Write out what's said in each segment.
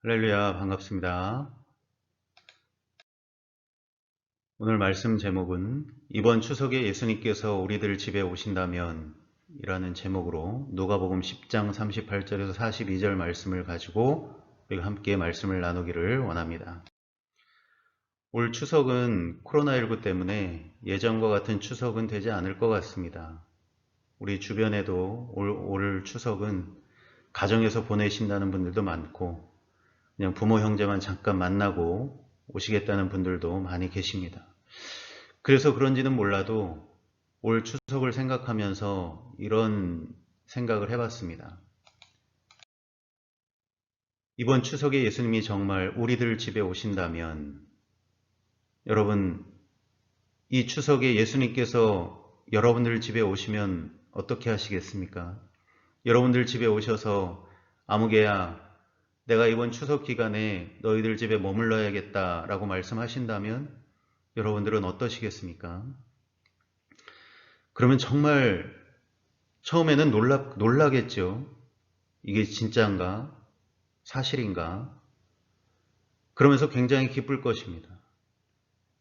할렐루야, 반갑습니다. 오늘 말씀 제목은 이번 추석에 예수님께서 우리들 집에 오신다면 이라는 제목으로 누가복음 10장 38절에서 42절 말씀을 가지고 우리가 함께 말씀을 나누기를 원합니다. 올 추석은 코로나19 때문에 예전과 같은 추석은 되지 않을 것 같습니다. 우리 주변에도 올 추석은 가정에서 보내신다는 분들도 많고 그냥 부모 형제만 잠깐 만나고 오시겠다는 분들도 많이 계십니다. 그래서 그런지는 몰라도 올 추석을 생각하면서 이런 생각을 해봤습니다. 이번 추석에 예수님이 정말 우리들 집에 오신다면 여러분, 이 추석에 예수님께서 여러분들 집에 오시면 어떻게 하시겠습니까? 여러분들 집에 오셔서 아무개야 내가 이번 추석 기간에 너희들 집에 머물러야겠다라고 말씀하신다면 여러분들은 어떠시겠습니까? 그러면 정말 처음에는 놀라겠죠. 이게 진짜인가? 사실인가? 그러면서 굉장히 기쁠 것입니다.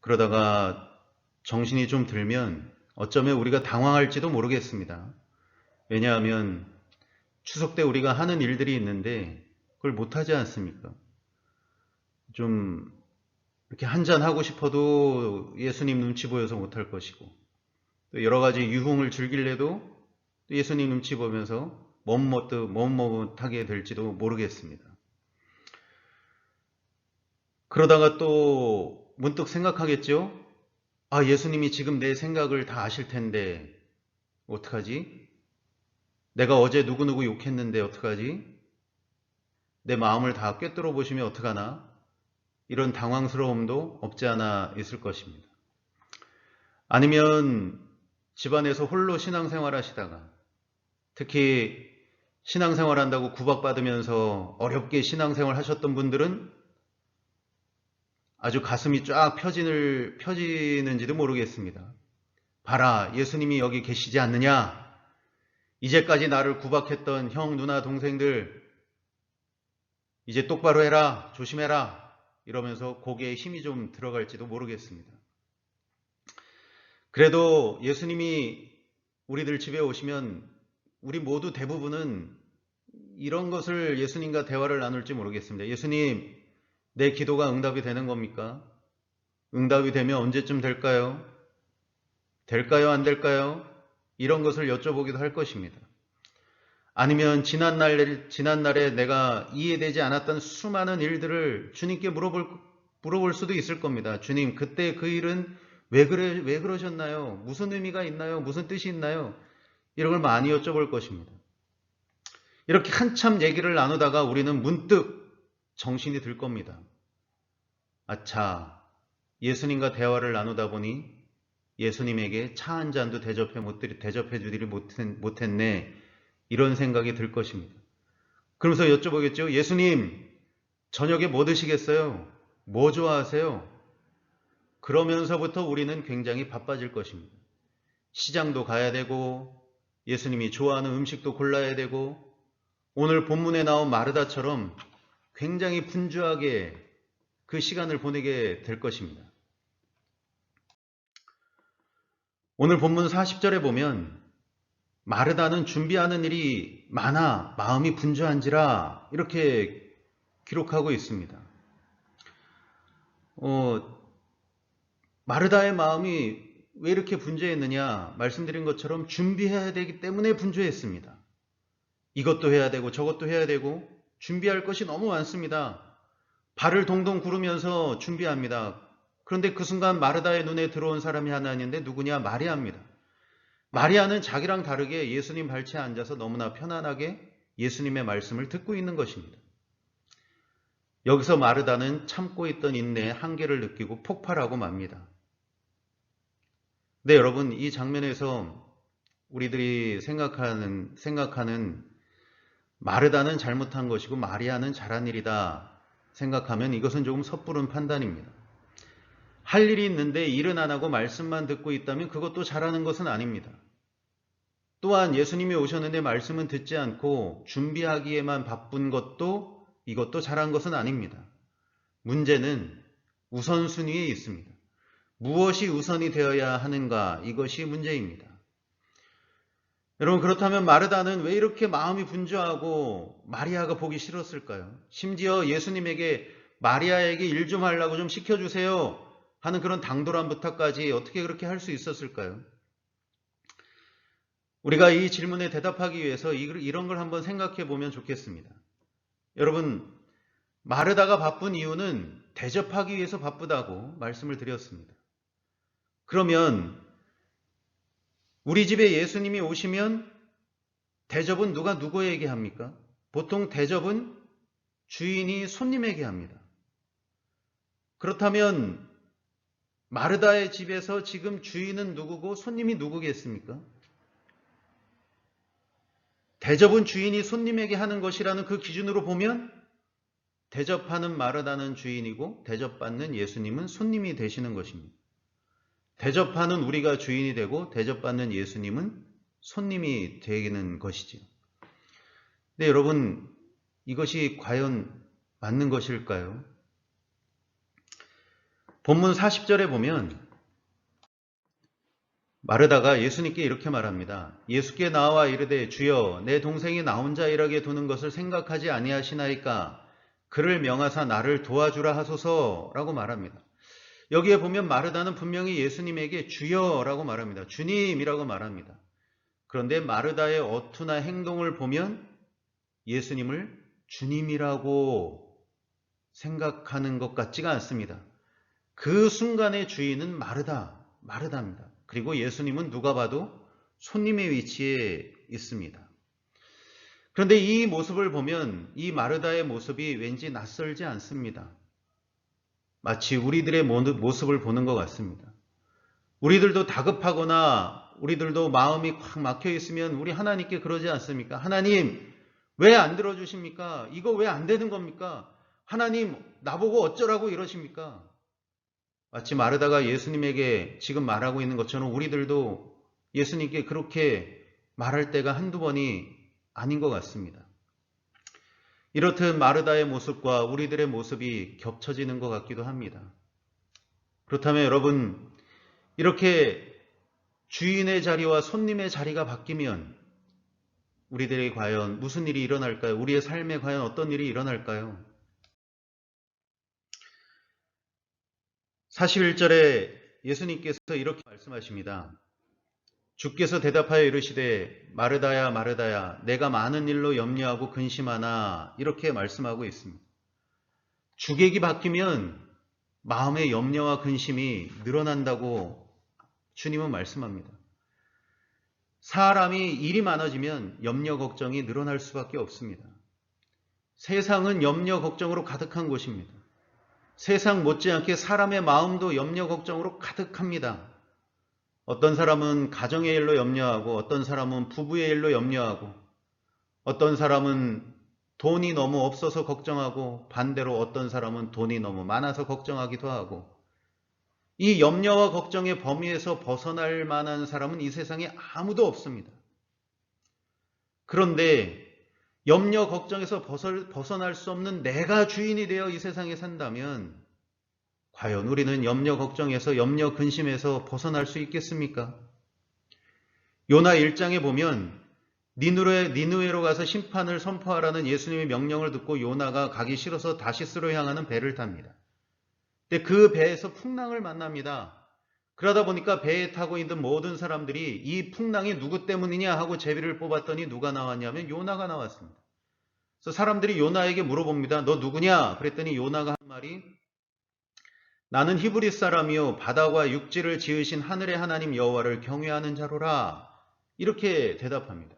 그러다가 정신이 좀 들면 어쩌면 우리가 당황할지도 모르겠습니다. 왜냐하면 추석 때 우리가 하는 일들이 있는데 그걸 못하지 않습니까? 좀 이렇게 한잔 하고 싶어도 예수님 눈치 보여서 못할 것이고 또 여러 가지 유흥을 즐길래도 예수님 눈치 보면서 머뭇머뭇하게 될지도 모르겠습니다. 그러다가 또 문득 생각하겠죠? 아, 예수님이 지금 내 생각을 다 아실 텐데 어떡하지? 내가 어제 누구누구 욕했는데 어떡하지? 내 마음을 다 꿰뚫어 보시면 어떡하나? 이런 당황스러움도 없지 않아 있을 것입니다. 아니면 집안에서 홀로 신앙생활 하시다가 특히 신앙생활 한다고 구박받으면서 어렵게 신앙생활 하셨던 분들은 아주 가슴이 쫙 펴지는지도 모르겠습니다. 봐라, 예수님이 여기 계시지 않느냐? 이제까지 나를 구박했던 형, 누나, 동생들 이제 똑바로 해라, 조심해라 이러면서 고개에 힘이 좀 들어갈지도 모르겠습니다. 그래도 예수님이 우리들 집에 오시면 우리 모두 대부분은 이런 것을 예수님과 대화를 나눌지 모르겠습니다. 예수님, 내 기도가 응답이 되는 겁니까? 응답이 되면 언제쯤 될까요? 될까요? 안 될까요? 이런 것을 여쭤보기도 할 것입니다. 아니면 지난날에 내가 이해되지 않았던 수많은 일들을 주님께 물어볼 수도 있을 겁니다. 주님, 그때 그 일은 왜 그러셨나요? 무슨 의미가 있나요? 무슨 뜻이 있나요? 이런 걸 많이 여쭤볼 것입니다. 이렇게 한참 얘기를 나누다가 우리는 문득 정신이 들 겁니다. 아차, 예수님과 대화를 나누다 보니 예수님에게 차 한 잔도 대접해 주지를 못했네. 이런 생각이 들 것입니다. 그러면서 여쭤보겠죠. 예수님, 저녁에 뭐 드시겠어요? 뭐 좋아하세요? 그러면서부터 우리는 굉장히 바빠질 것입니다. 시장도 가야 되고 예수님이 좋아하는 음식도 골라야 되고 오늘 본문에 나온 마르다처럼 굉장히 분주하게 그 시간을 보내게 될 것입니다. 오늘 본문 40절에 보면 마르다는 준비하는 일이 많아 마음이 분주한지라 이렇게 기록하고 있습니다. 마르다의 마음이 왜 이렇게 분주했느냐? 말씀드린 것처럼 준비해야 되기 때문에 분주했습니다. 이것도 해야 되고 저것도 해야 되고 준비할 것이 너무 많습니다. 발을 동동 구르면서 준비합니다. 그런데 그 순간 마르다의 눈에 들어온 사람이 하나 있는데 누구냐? 마리아입니다. 마리아는 자기랑 다르게 예수님 발치에 앉아서 너무나 편안하게 예수님의 말씀을 듣고 있는 것입니다. 여기서 마르다는 참고 있던 인내의 한계를 느끼고 폭발하고 맙니다. 네, 여러분, 이 장면에서 우리들이 생각하는 마르다는 잘못한 것이고 마리아는 잘한 일이다 생각하면 이것은 조금 섣부른 판단입니다. 할 일이 있는데 일은 안 하고 말씀만 듣고 있다면 그것도 잘하는 것은 아닙니다. 또한 예수님이 오셨는데 말씀은 듣지 않고 준비하기에만 바쁜 것도 이것도 잘한 것은 아닙니다. 문제는 우선순위에 있습니다. 무엇이 우선이 되어야 하는가, 이것이 문제입니다. 여러분, 그렇다면 마르다는 왜 이렇게 마음이 분주하고 마리아가 보기 싫었을까요? 심지어 예수님에게 마리아에게 일 좀 하려고 좀 시켜주세요 하는 그런 당돌한 부탁까지 어떻게 그렇게 할 수 있었을까요? 우리가 이 질문에 대답하기 위해서 이런 걸 한번 생각해 보면 좋겠습니다. 여러분, 마르다가 바쁜 이유는 대접하기 위해서 바쁘다고 말씀을 드렸습니다. 그러면 우리 집에 예수님이 오시면 대접은 누가 누구에게 합니까? 보통 대접은 주인이 손님에게 합니다. 그렇다면 마르다의 집에서 지금 주인은 누구고 손님이 누구겠습니까? 대접은 주인이 손님에게 하는 것이라는 그 기준으로 보면 대접하는 마르다는 주인이고 대접받는 예수님은 손님이 되시는 것입니다. 대접하는 우리가 주인이 되고 대접받는 예수님은 손님이 되는 것이지요. 근데 여러분, 이것이 과연 맞는 것일까요? 본문 40절에 보면 마르다가 예수님께 이렇게 말합니다. 예수께 나와 이르되 주여 내 동생이 나 혼자 일하게 두는 것을 생각하지 아니하시나이까 그를 명하사 나를 도와주라 하소서라고 말합니다. 여기에 보면 마르다는 분명히 예수님에게 주여라고 말합니다. 주님이라고 말합니다. 그런데 마르다의 어투나 행동을 보면 예수님을 주님이라고 생각하는 것 같지가 않습니다. 그 순간의 주인은 마르다입니다. 그리고 예수님은 누가 봐도 손님의 위치에 있습니다. 그런데 이 모습을 보면 이 마르다의 모습이 왠지 낯설지 않습니다. 마치 우리들의 모습을 보는 것 같습니다. 우리들도 다급하거나 우리들도 마음이 꽉 막혀 있으면 우리 하나님께 그러지 않습니까? 하나님, 왜 안 들어주십니까? 이거 왜 안 되는 겁니까? 하나님, 나보고 어쩌라고 이러십니까? 마치 마르다가 예수님에게 지금 말하고 있는 것처럼 우리들도 예수님께 그렇게 말할 때가 한두 번이 아닌 것 같습니다. 이렇듯 마르다의 모습과 우리들의 모습이 겹쳐지는 것 같기도 합니다. 그렇다면 여러분, 이렇게 주인의 자리와 손님의 자리가 바뀌면 우리들에게 과연 무슨 일이 일어날까요? 우리의 삶에 과연 어떤 일이 일어날까요? 41절에 예수님께서 이렇게 말씀하십니다. 주께서 대답하여 이르시되 마르다야 마르다야 내가 많은 일로 염려하고 근심하나 이렇게 말씀하고 있습니다. 주객이 바뀌면 마음의 염려와 근심이 늘어난다고 주님은 말씀합니다. 사람이 일이 많아지면 염려 걱정이 늘어날 수밖에 없습니다. 세상은 염려 걱정으로 가득한 곳입니다. 세상 못지않게 사람의 마음도 염려 걱정으로 가득합니다. 어떤 사람은 가정의 일로 염려하고 어떤 사람은 부부의 일로 염려하고 어떤 사람은 돈이 너무 없어서 걱정하고 반대로 어떤 사람은 돈이 너무 많아서 걱정하기도 하고 이 염려와 걱정의 범위에서 벗어날 만한 사람은 이 세상에 아무도 없습니다. 그런데 염려 걱정에서 벗어날 수 없는 내가 주인이 되어 이 세상에 산다면 과연 우리는 염려 걱정에서 염려 근심에서 벗어날 수 있겠습니까? 요나 1장에 보면 니느웨로 가서 심판을 선포하라는 예수님의 명령을 듣고 요나가 가기 싫어서 다시스로 향하는 배를 탑니다. 근데 그 배에서 풍랑을 만납니다. 그러다 보니까 배에 타고 있는 모든 사람들이 이 풍랑이 누구 때문이냐 하고 제비를 뽑았더니 누가 나왔냐면 요나가 나왔습니다. 그래서 사람들이 요나에게 물어봅니다. 너 누구냐? 그랬더니 요나가 한 말이 나는 히브리 사람이요 바다와 육지를 지으신 하늘의 하나님 여호와를 경외하는 자로라. 이렇게 대답합니다.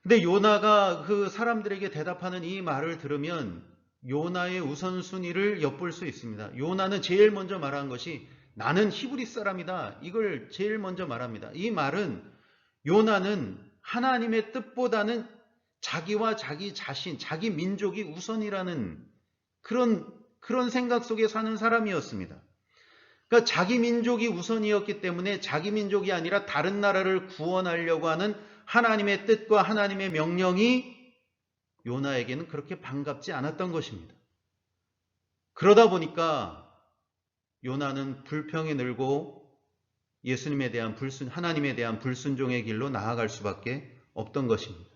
근데 요나가 그 사람들에게 대답하는 이 말을 들으면 요나의 우선순위를 엿볼 수 있습니다. 요나는 제일 먼저 말한 것이 나는 히브리 사람이다. 이걸 제일 먼저 말합니다. 이 말은 요나는 하나님의 뜻보다는 자기와 자기 자신, 자기 민족이 우선이라는 그런 생각 속에 사는 사람이었습니다. 그러니까 자기 민족이 우선이었기 때문에 자기 민족이 아니라 다른 나라를 구원하려고 하는 하나님의 뜻과 하나님의 명령이 요나에게는 그렇게 반갑지 않았던 것입니다. 그러다 보니까 요나는 불평이 늘고 하나님에 대한 불순종의 길로 나아갈 수밖에 없던 것입니다.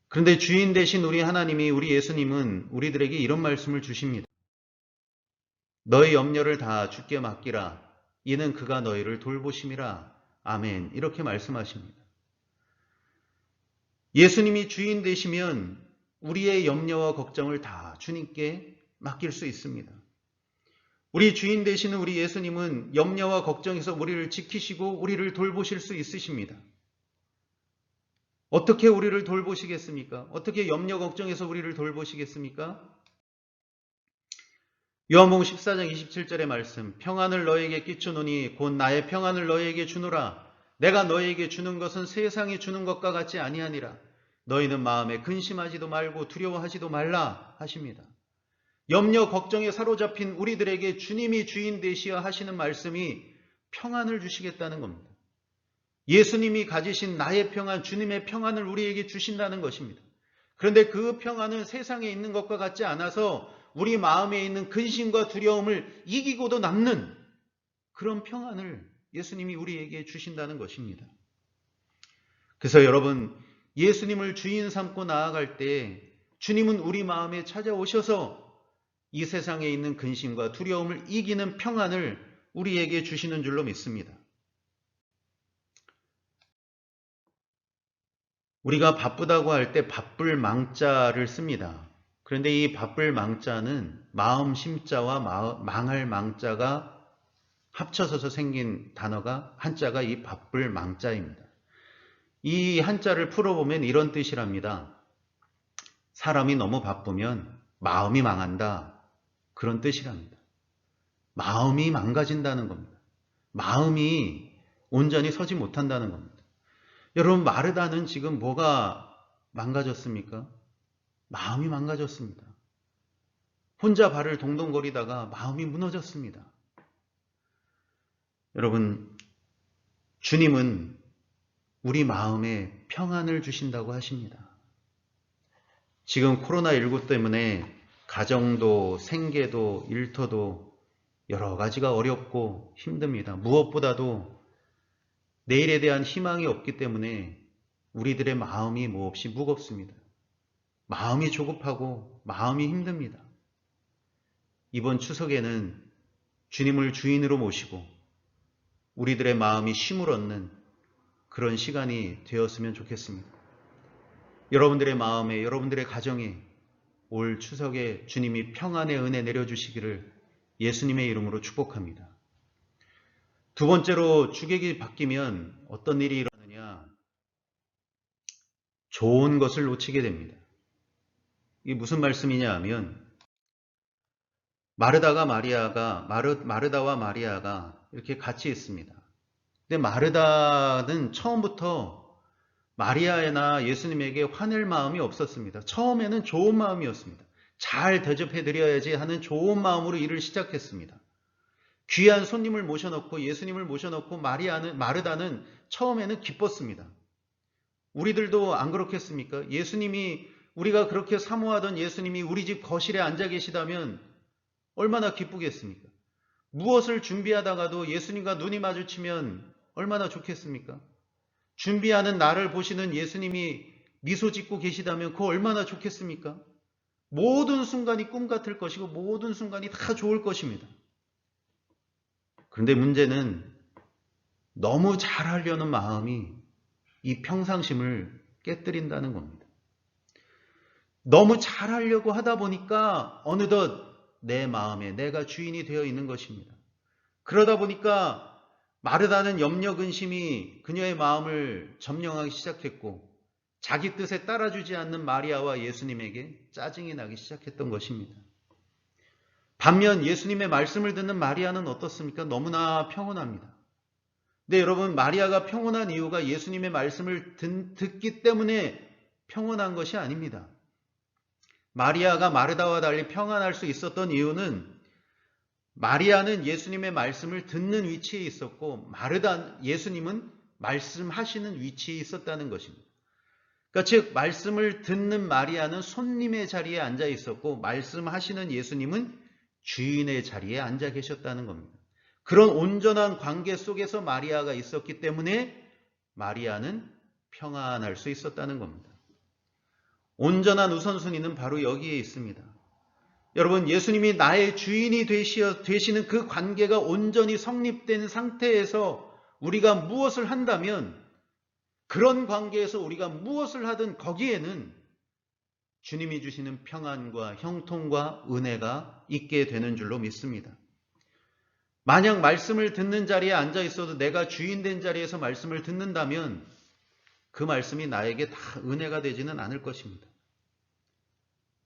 그런데 주인 되신 우리 하나님이, 우리 예수님은 우리들에게 이런 말씀을 주십니다. 너희 염려를 다 주께 맡기라. 이는 그가 너희를 돌보심이라. 아멘. 이렇게 말씀하십니다. 예수님이 주인 되시면 우리의 염려와 걱정을 다 주님께 맡길 수 있습니다. 우리 주인 되시는 우리 예수님은 염려와 걱정에서 우리를 지키시고 우리를 돌보실 수 있으십니다. 어떻게 우리를 돌보시겠습니까? 어떻게 염려 걱정에서 우리를 돌보시겠습니까? 요한복음 14장 27절의 말씀, 평안을 너에게 끼치노니 곧 나의 평안을 너에게 주노라. 내가 너에게 주는 것은 세상이 주는 것과 같지 아니하니라. 너희는 마음에 근심하지도 말고 두려워하지도 말라 하십니다. 염려 걱정에 사로잡힌 우리들에게 주님이 주인 되시어 하시는 말씀이 평안을 주시겠다는 겁니다. 예수님이 가지신 나의 평안, 주님의 평안을 우리에게 주신다는 것입니다. 그런데 그 평안은 세상에 있는 것과 같지 않아서 우리 마음에 있는 근심과 두려움을 이기고도 남는 그런 평안을 예수님이 우리에게 주신다는 것입니다. 그래서 여러분, 예수님을 주인 삼고 나아갈 때 주님은 우리 마음에 찾아오셔서 이 세상에 있는 근심과 두려움을 이기는 평안을 우리에게 주시는 줄로 믿습니다. 우리가 바쁘다고 할 때 바쁠 망자를 씁니다. 그런데 이 바쁠 망자는 마음 심자와 망할 망자가 합쳐서 생긴 단어가, 한자가 이 바쁠 망자입니다. 이 한자를 풀어보면 이런 뜻이랍니다. 사람이 너무 바쁘면 마음이 망한다. 그런 뜻이랍니다. 마음이 망가진다는 겁니다. 마음이 온전히 서지 못한다는 겁니다. 여러분, 마르다는 지금 뭐가 망가졌습니까? 마음이 망가졌습니다. 혼자 발을 동동거리다가 마음이 무너졌습니다. 여러분, 주님은 우리 마음에 평안을 주신다고 하십니다. 지금 코로나19 때문에 가정도 생계도 일터도 여러 가지가 어렵고 힘듭니다. 무엇보다도 내일에 대한 희망이 없기 때문에 우리들의 마음이 몹시 무겁습니다. 마음이 조급하고 마음이 힘듭니다. 이번 추석에는 주님을 주인으로 모시고 우리들의 마음이 쉼을 얻는 그런 시간이 되었으면 좋겠습니다. 여러분들의 마음에, 여러분들의 가정에 올 추석에 주님이 평안의 은혜 내려주시기를 예수님의 이름으로 축복합니다. 두 번째로, 주객이 바뀌면 어떤 일이 일어나느냐? 좋은 것을 놓치게 됩니다. 이게 무슨 말씀이냐 하면, 마르다와 마리아가 이렇게 같이 있습니다. 근데 마르다는 처음부터 마리아나 예수님에게 화낼 마음이 없었습니다. 처음에는 좋은 마음이었습니다. 잘 대접해드려야지 하는 좋은 마음으로 일을 시작했습니다. 귀한 손님을 모셔놓고, 예수님을 모셔놓고 마르다는 처음에는 기뻤습니다. 우리들도 안 그렇겠습니까? 예수님이, 우리가 그렇게 사모하던 예수님이 우리 집 거실에 앉아 계시다면 얼마나 기쁘겠습니까? 무엇을 준비하다가도 예수님과 눈이 마주치면 얼마나 좋겠습니까? 준비하는 나를 보시는 예수님이 미소 짓고 계시다면 그거 얼마나 좋겠습니까? 모든 순간이 꿈 같을 것이고 모든 순간이 다 좋을 것입니다. 그런데 문제는 너무 잘하려는 마음이 이 평상심을 깨뜨린다는 겁니다. 너무 잘하려고 하다 보니까 어느덧 내 마음에 내가 주인이 되어 있는 것입니다. 그러다 보니까 마르다는 염려 근심이 그녀의 마음을 점령하기 시작했고, 자기 뜻에 따라주지 않는 마리아와 예수님에게 짜증이 나기 시작했던 것입니다. 반면 예수님의 말씀을 듣는 마리아는 어떻습니까? 너무나 평온합니다. 근데 여러분, 마리아가 평온한 이유가 예수님의 말씀을 듣기 때문에 평온한 것이 아닙니다. 마리아가 마르다와 달리 평안할 수 있었던 이유는, 마리아는 예수님의 말씀을 듣는 위치에 있었고 예수님은 말씀하시는 위치에 있었다는 것입니다. 그러니까 즉 말씀을 듣는 마리아는 손님의 자리에 앉아 있었고 말씀하시는 예수님은 주인의 자리에 앉아 계셨다는 겁니다. 그런 온전한 관계 속에서 마리아가 있었기 때문에 마리아는 평안할 수 있었다는 겁니다. 온전한 우선순위는 바로 여기에 있습니다. 여러분, 예수님이 나의 주인이 되시는 그 관계가 온전히 성립된 상태에서 우리가 무엇을 한다면 그런 관계에서 우리가 무엇을 하든 거기에는 주님이 주시는 평안과 형통과 은혜가 있게 되는 줄로 믿습니다. 만약 말씀을 듣는 자리에 앉아 있어도 내가 주인 된 자리에서 말씀을 듣는다면 그 말씀이 나에게 다 은혜가 되지는 않을 것입니다.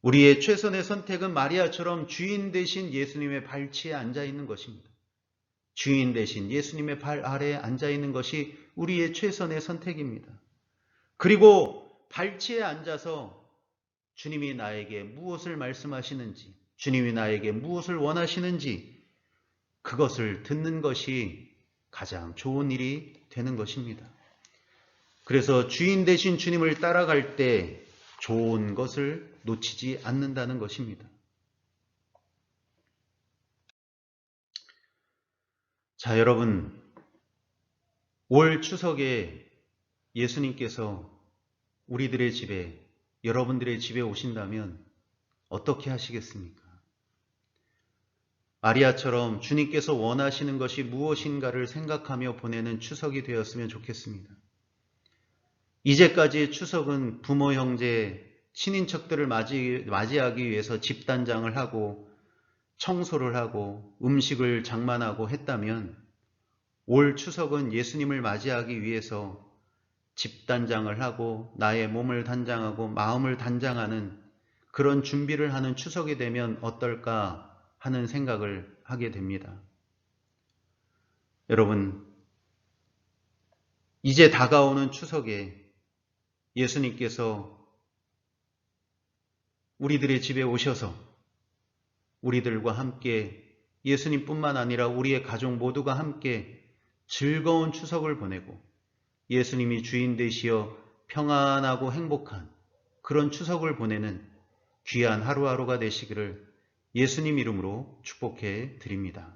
우리의 최선의 선택은 마리아처럼 주인 되신 예수님의 발치에 앉아 있는 것입니다. 주인 되신 예수님의 발 아래에 앉아 있는 것이 우리의 최선의 선택입니다. 그리고 발치에 앉아서 주님이 나에게 무엇을 말씀하시는지, 주님이 나에게 무엇을 원하시는지 그것을 듣는 것이 가장 좋은 일이 되는 것입니다. 그래서 주인 되신 주님을 따라갈 때 좋은 것을 놓치지 않는다는 것입니다. 자, 여러분, 올 추석에 예수님께서 우리들의 집에, 여러분들의 집에 오신다면 어떻게 하시겠습니까? 마리아처럼 주님께서 원하시는 것이 무엇인가를 생각하며 보내는 추석이 되었으면 좋겠습니다. 이제까지의 추석은 부모, 형제, 친인척들을 맞이하기 위해서 집단장을 하고 청소를 하고 음식을 장만하고 했다면 올 추석은 예수님을 맞이하기 위해서 집단장을 하고 나의 몸을 단장하고 마음을 단장하는 그런 준비를 하는 추석이 되면 어떨까 하는 생각을 하게 됩니다. 여러분, 이제 다가오는 추석에 예수님께서 우리들의 집에 오셔서 우리들과 함께 예수님뿐만 아니라 우리의 가족 모두가 함께 즐거운 추석을 보내고 예수님이 주인 되시어 평안하고 행복한 그런 추석을 보내는 귀한 하루하루가 되시기를 예수님 이름으로 축복해 드립니다.